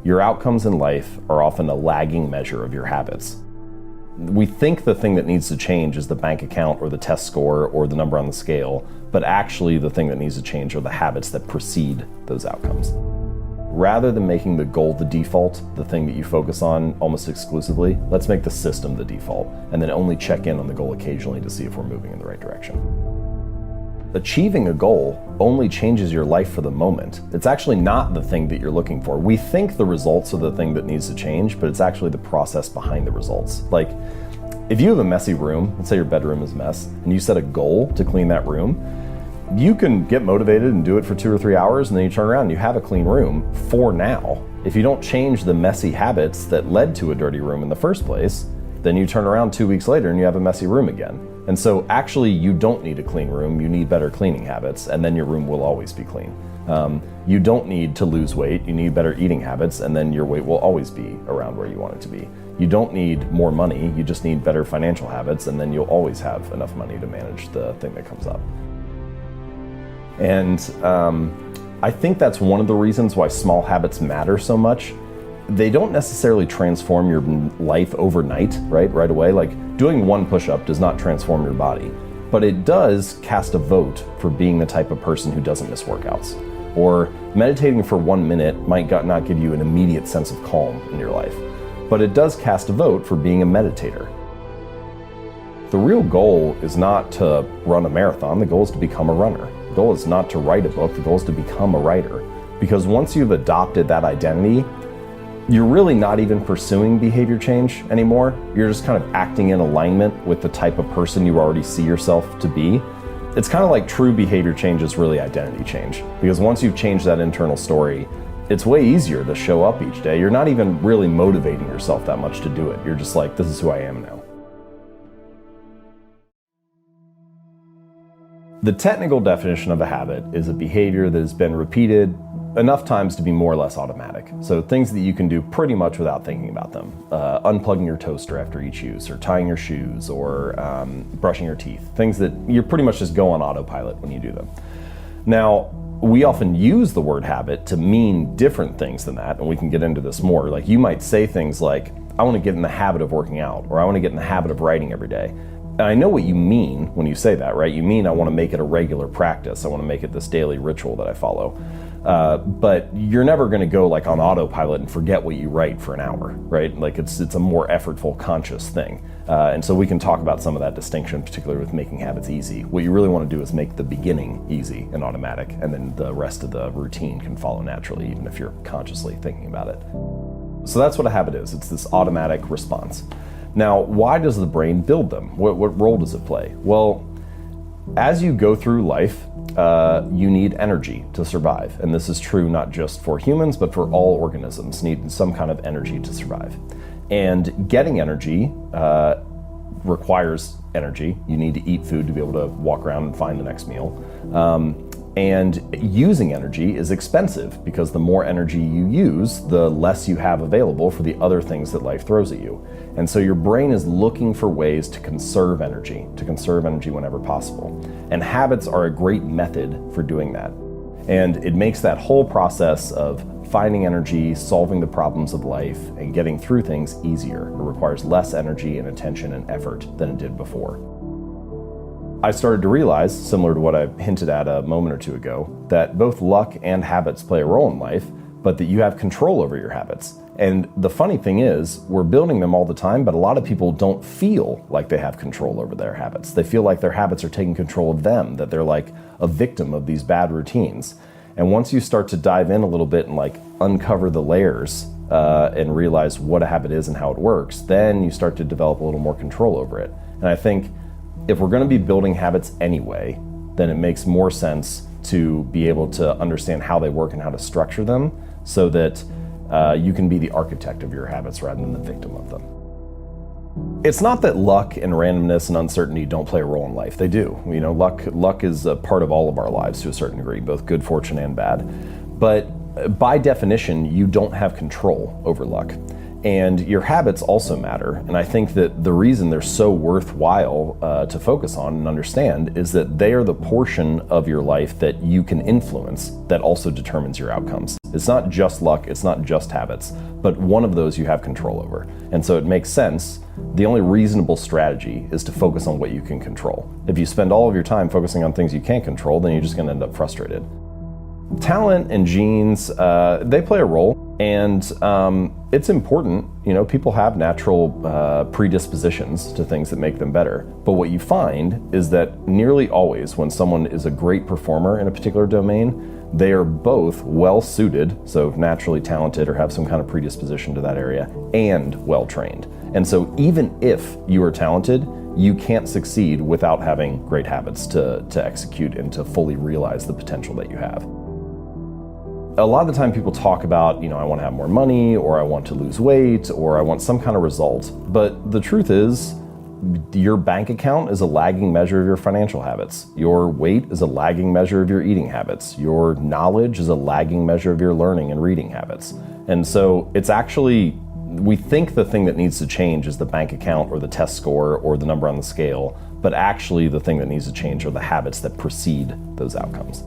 your outcomes in life are often a lagging measure of your habits. We think the thing that needs to change is the bank account or the test score or the number on the scale, but actually the thing that needs to change are the habits that precede those outcomes. Rather than making the goal the default, the thing that you focus on almost exclusively, let's make the system the default, and then only check in on the goal occasionally to see if we're moving in the right direction. Achieving a goal only changes your life for the moment. It's actually not the thing that you're looking for. We think the results are the thing that needs to change, but it's actually the process behind the results. Like, if you have a messy room, let's say your bedroom is a mess, and you set a goal to clean that room, you can get motivated and do it for 2 or 3 hours, and then you turn around and you have a clean room for now. If you don't change the messy habits that led to a dirty room in the first place, then you turn around 2 weeks later and you have a messy room again. And so actually you don't need a clean room, you need better cleaning habits, and then your room will always be clean. You don't need to lose weight, you need better eating habits, and then your weight will always be around where you want it to be. You don't need more money, you just need better financial habits, and then you'll always have enough money to manage the thing that comes up. And I think that's one of the reasons why small habits matter so much. They don't necessarily transform your life overnight, right away. Like, doing one push-up does not transform your body, but it does cast a vote for being the type of person who doesn't miss workouts. Or meditating for 1 minute might not give you an immediate sense of calm in your life, but it does cast a vote for being a meditator. The real goal is not to run a marathon, the goal is to become a runner. The goal is not to write a book, the goal is to become a writer. Because once you've adopted that identity, you're really not even pursuing behavior change anymore. You're just kind of acting in alignment with the type of person you already see yourself to be. It's kind of like true behavior change is really identity change. Because once you've changed that internal story, it's way easier to show up each day. You're not even really motivating yourself that much to do it. You're just like, this is who I am now. The technical definition of a habit is a behavior that has been repeated enough times to be more or less automatic. So things that you can do pretty much without thinking about them. Unplugging your toaster after each use, or tying your shoes, or brushing your teeth. Things that you pretty much just go on autopilot when you do them. Now, we often use the word habit to mean different things than that, and we can get into this more. Like, you might say things like, I want to get in the habit of working out, or I want to get in the habit of writing every day. And I know what you mean when you say that, right? You mean I want to make it a regular practice. I want to make it this daily ritual that I follow. But you're never going to go like on autopilot and forget what you write for an hour, right? Like, it's a more effortful, conscious thing. And so we can talk about some of that distinction, particularly with making habits easy. What you really want to do is make the beginning easy and automatic, and then the rest of the routine can follow naturally, even if you're consciously thinking about it. So that's what a habit is. It's this automatic response. Now, why does the brain build them? What role does it play? Well, as you go through life, you need energy to survive. And this is true not just for humans, but for all organisms need some kind of energy to survive. And getting energy requires energy. You need to eat food to be able to walk around and find the next meal. And using energy is expensive, because the more energy you use, the less you have available for the other things that life throws at you. And so your brain is looking for ways to conserve energy whenever possible. And habits are a great method for doing that. And it makes that whole process of finding energy, solving the problems of life, and getting through things easier. It requires less energy and attention and effort than it did before. I started to realize, similar to what I hinted at a moment or two ago, that both luck and habits play a role in life, but that you have control over your habits. And the funny thing is, we're building them all the time, but a lot of people don't feel like they have control over their habits. They feel like their habits are taking control of them, that they're like a victim of these bad routines. And once you start to dive in a little bit and like uncover the layers and realize what a habit is and how it works, then you start to develop a little more control over it. And I think if we're going to be building habits anyway, then it makes more sense to be able to understand how they work and how to structure them, so that you can be the architect of your habits rather than the victim of them. It's not that luck and randomness and uncertainty don't play a role in life. They do. You know, luck is a part of all of our lives to a certain degree, both good fortune and bad. But by definition, you don't have control over luck. And your habits also matter. And I think that the reason they're so worthwhile to focus on and understand is that they are the portion of your life that you can influence that also determines your outcomes. It's not just luck, it's not just habits, but one of those you have control over. And so it makes sense. The only reasonable strategy is to focus on what you can control. If you spend all of your time focusing on things you can't control, then you're just going to end up frustrated. Talent and genes, they play a role, and it's important. People have natural predispositions to things that make them better. But what you find is that nearly always when someone is a great performer in a particular domain, they are both well suited, so naturally talented or have some kind of predisposition to that area, and well trained. And so even if you are talented, you can't succeed without having great habits to execute and to fully realize the potential that you have. A lot of the time people talk about, I want to have more money, or I want to lose weight, or I want some kind of result. But the truth is, your bank account is a lagging measure of your financial habits. Your weight is a lagging measure of your eating habits. Your knowledge is a lagging measure of your learning and reading habits. And so it's actually, we think the thing that needs to change is the bank account or the test score or the number on the scale, but actually the thing that needs to change are the habits that precede those outcomes.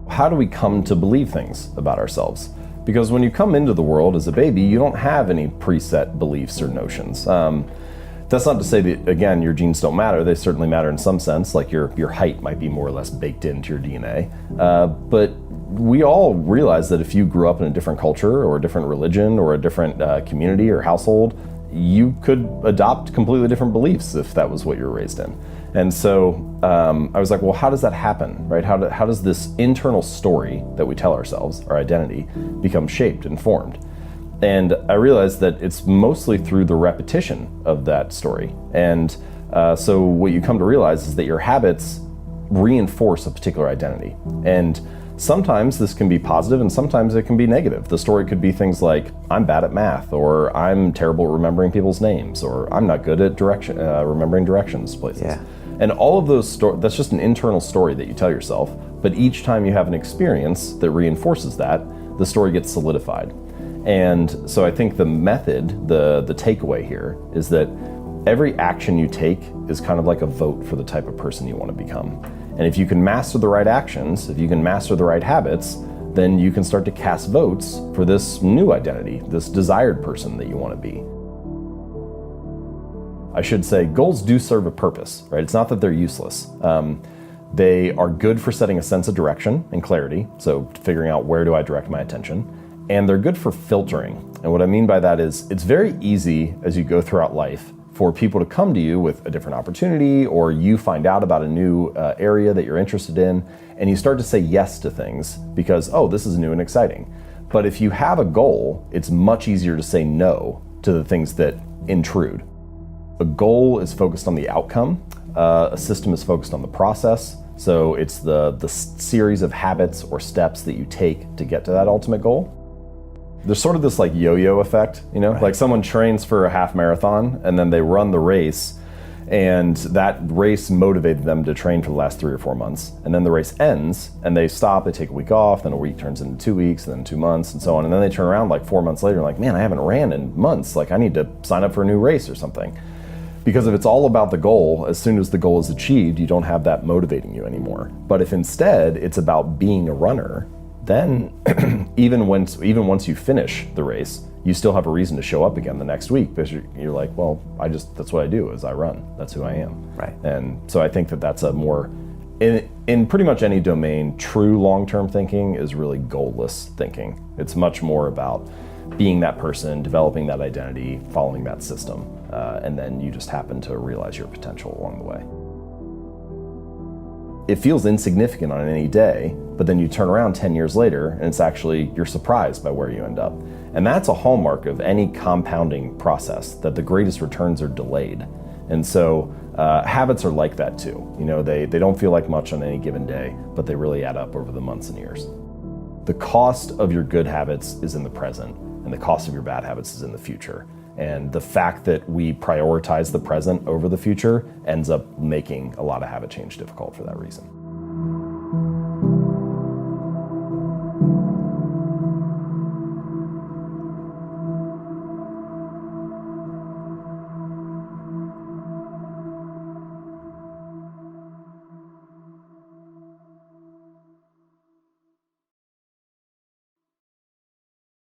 How do we come to believe things about ourselves? Because when you come into the world as a baby, you don't have any preset beliefs or notions. That's not to say that, again, your genes don't matter. They certainly matter in some sense, like your height might be more or less baked into your DNA. But we all realize that if you grew up in a different culture or a different religion or a different community or household, you could adopt completely different beliefs if that was what you were raised in. And so I was like, well, how does that happen, right? How does this internal story that we tell ourselves, our identity, become shaped and formed? And I realized that it's mostly through the repetition of that story. And so what you come to realize is that your habits reinforce a particular identity. And sometimes this can be positive and sometimes it can be negative. The story could be things like, I'm bad at math, or I'm terrible at remembering people's names, or I'm not good at remembering directions to places. Yeah. And all of those that's just an internal story that you tell yourself. But each time you have an experience that reinforces that, the story gets solidified. And so I think the method, the takeaway here is that every action you take is kind of like a vote for the type of person you want to become. And if you can master the right actions, if you can master the right habits, then you can start to cast votes for this new identity, this desired person that you want to be. I should say goals do serve a purpose, right? It's not that they're useless. They are good for setting a sense of direction and clarity, so figuring out where do I direct my attention. And they're good for filtering. And what I mean by that is it's very easy as you go throughout life for people to come to you with a different opportunity, or you find out about a new area that you're interested in, and you start to say yes to things because, oh, this is new and exciting. But if you have a goal, it's much easier to say no to the things that intrude. A goal is focused on the outcome. A system is focused on the process. So it's the series of habits or steps that you take to get to that ultimate goal. There's sort of this like yo-yo effect, right. Like someone trains for a half marathon and then they run the race, and that race motivated them to train for the last 3 or 4 months. And then the race ends and they stop, they take a week off, then a week turns into 2 weeks, and then 2 months and so on. And then they turn around like 4 months later and like, man, I haven't ran in months. Like I need to sign up for a new race or something. Because if it's all about the goal, as soon as the goal is achieved, you don't have that motivating you anymore. But if instead it's about being a runner, then even once you finish the race, you still have a reason to show up again the next week, because you're like, well, that's what I do is I run. That's who I am. Right. And so I think that's a more, in pretty much any domain, true long-term thinking is really goalless thinking. It's much more about being that person, developing that identity, following that system, and then you just happen to realize your potential along the way. It feels insignificant on any day, but then you turn around 10 years later and it's actually, you're surprised by where you end up. And that's a hallmark of any compounding process, that the greatest returns are delayed. And so habits are like that too. They don't feel like much on any given day, but they really add up over the months and years. The cost of your good habits is in the present, and the cost of your bad habits is in the future. And the fact that we prioritize the present over the future ends up making a lot of habit change difficult for that reason.